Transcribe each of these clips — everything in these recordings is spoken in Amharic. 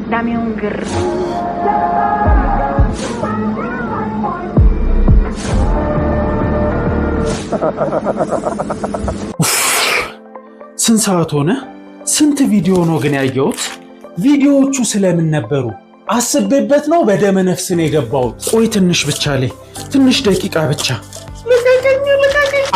Dame un grr. ስንት ሰዓት ሆነ? ስንት ቪዲዮ ነው ግን ያየሁት? ቪዲዮዎቹ ስለምን ነበሩ? አስቤበት ነው በደመ ነፍስ ነው የገባሁት። ቆይ ትንሽ ብቻ ላይ ትንሽ ደቂቃ ብቻ።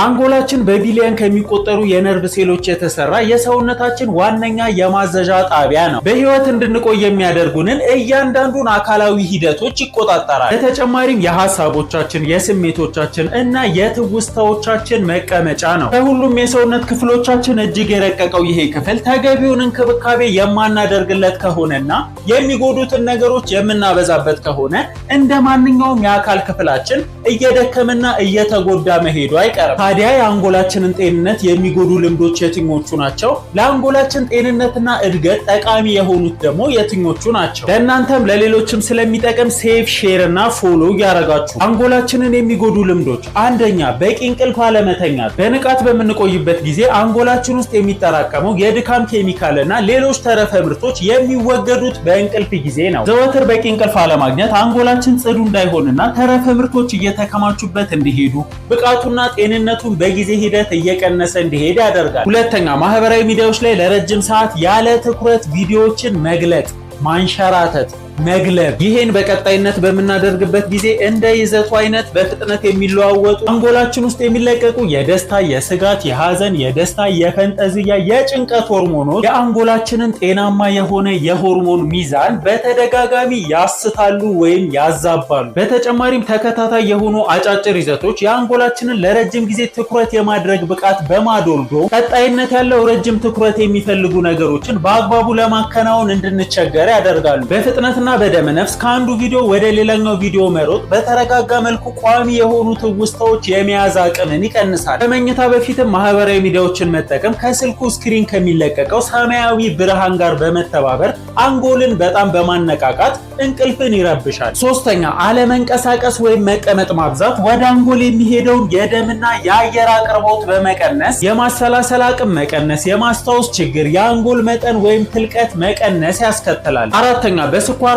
አንጎላችን በቢሊየን ከሚቆጠሩ የነርቭ ሴሎች የተሰራ የሰውነታችን ዋነኛ የማዘዣ ጣቢያ ነው። በህይወት እንድንቆይ የሚያደርጉንን እያንዳንዱን አካላዊ ሂደቶች ይቆጣጠራል። በተጨማሪም የሐሳቦቻችን፣ የስሜቶቻችን እና የትውስታዎቻችን መቀመጫ ነው። ከሁሉም የሰውነት ክፍሎቻችን እጅግ የረቀቀው ይሄ ክፍል ተገቢውን እንክብካቤ የማናደርግለት ከሆነና የሚጎዱትን ነገሮች የምናበዛበት ከሆነ እንደ ማንኛውም የአካል ክፍላችን እየደከመና እየተጎዳ መሄዱ አይቀርም። ታዲያ የአንጎላችንን ጤንነት የሚጎዱ ልምዶች የትኞቹ ናቸው? ለአንጎላችን ጤንነትና እድገት ጠቃሚ የሆኑት ደግሞ የትኞቹ ናቸው? ለእናንተም ለሌሎችም ስለሚጠቅም ሴቭ፣ ሼር እና ፎሎ ያደርጋችሁ። አንጎላችንን የሚጎዱ ልምዶች፣ አንደኛ በቂ እንቅልፍ አለመተኛት። በንቃት በምንቆይበት ጊዜ አንጎላችን ውስጥ የሚጠራቀመው የድካም ኬሚካልና ሌሎች ተረፈ ምርቶች የሚወገዱት በእንቅልፍ ጊዜ ነው። ዘወትር በቂ እንቅልፍ አለማግኘት አንጎላችን ጽዱ እንዳይሆንና ተረፈ ምርቶች እየተከማቹበት እንዲሄዱ ብቃቱና ጤንነቱን በጊዜ ሂደት እየቀነሰ እንዲሄድ ያደርጋል። ሁለተኛ ማህበራዊ ሚዲያዎች ላይ ለረጅም ሰዓት ያለ ትኩረት ቪዲዮዎችን መግለጥ፣ ማንሸራተት፣ መግለብ። ይሄን በቀጣይነት በምናደርግበት ጊዜ እንደ ይዘቱ አይነት በፍጥነት የሚለዋወጡ አንጎላችን ውስጥ የሚለቀቁ የደስታ፣ የስጋት፣ የሐዘን፣ የደስታ፣ የፈንጠዝያ፣ የጭንቀት ሆርሞኖች የአንጎላችንን ጤናማ የሆነ የሆርሞን ሚዛን በተደጋጋሚ ያስታሉ ወይም ያዛባሉ። በተጨማሪም ተከታታይ የሆኑ አጫጭር ይዘቶች የአንጎላችንን ለረጅም ጊዜ ትኩረት የማድረግ ብቃት በማዶልዶ ቀጣይነት ያለው ረጅም ትኩረት የሚፈልጉ ነገሮችን በአግባቡ ለማከናወን እንድንቸገር ያደርጋሉ። በፍጥነት በደመ ነፍስ ከአንዱ ቪዲዮ ወደ ሌላኛው ቪዲዮ መሮጥ በተረጋጋ መልኩ ቋሚ የሆኑ ትውስታዎች የመያዝ አቅምን ይቀንሳል። ከመኝታ በፊትም ማህበራዊ ሚዲያዎችን መጠቀም ከስልኩ ስክሪን ከሚለቀቀው ሰማያዊ ብርሃን ጋር በመተባበር አንጎልን በጣም በማነቃቃት እንቅልፍን ይረብሻል። ሶስተኛ አለመንቀሳቀስ ወይም መቀመጥ ማብዛት ወደ አንጎል የሚሄደውን የደምና የአየር አቅርቦት በመቀነስ የማሰላሰል አቅም መቀነስ፣ የማስታወስ ችግር፣ የአንጎል መጠን ወይም ትልቀት መቀነስ ያስከትላል። አራተኛ በስኳራማና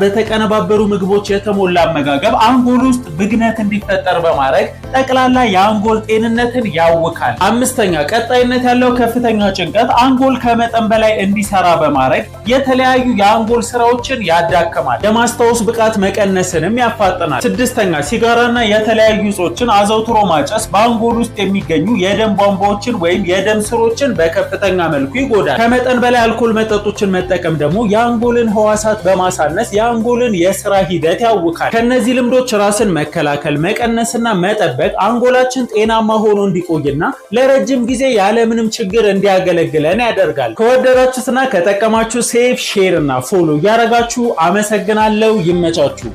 በተቀነባበሩ ምግቦች የተሞላ አመጋገብ አንጎል ውስጥ ብግነት እንዲፈጠር በማድረግ ጠቅላላ የአንጎል ጤንነትን ያውካል። አምስተኛ ቀጣይነት ያለው ከፍተኛ ጭንቀት አንጎል ከመጠን በላይ እንዲሰራ በማድረግ የተለያዩ የአንጎል ስራዎችን ያዳክማል። የማስታወስ ብቃት መቀነስንም ያፋጥናል። ስድስተኛ ሲጋራና የተለያዩ እጾችን አዘውትሮ ማጨስ በአንጎል ውስጥ የሚገኙ የደም ቧንቧዎችን ወይም የደም ስሮችን በከፍተኛ መልኩ ይጎዳል። ከመጠን በላይ አልኮል መጠጦችን መጠቀም ደግሞ የአንጎልን ህዋሳት በማሳነስ የአንጎልን የስራ ሂደት ያውካል። ከነዚህ ልምዶች ራስን መከላከል፣ መቀነስና መጠበቅ አንጎላችን ጤናማ ሆኖ እንዲቆይና ለረጅም ጊዜ ያለምንም ችግር እንዲያገለግለን ያደርጋል። ከወደዳችሁትና ከጠቀማችሁ ሴቭ፣ ሼር እና ፎሎ ያደረጋችሁ አመሰግናለሁ። ይመቻችሁ።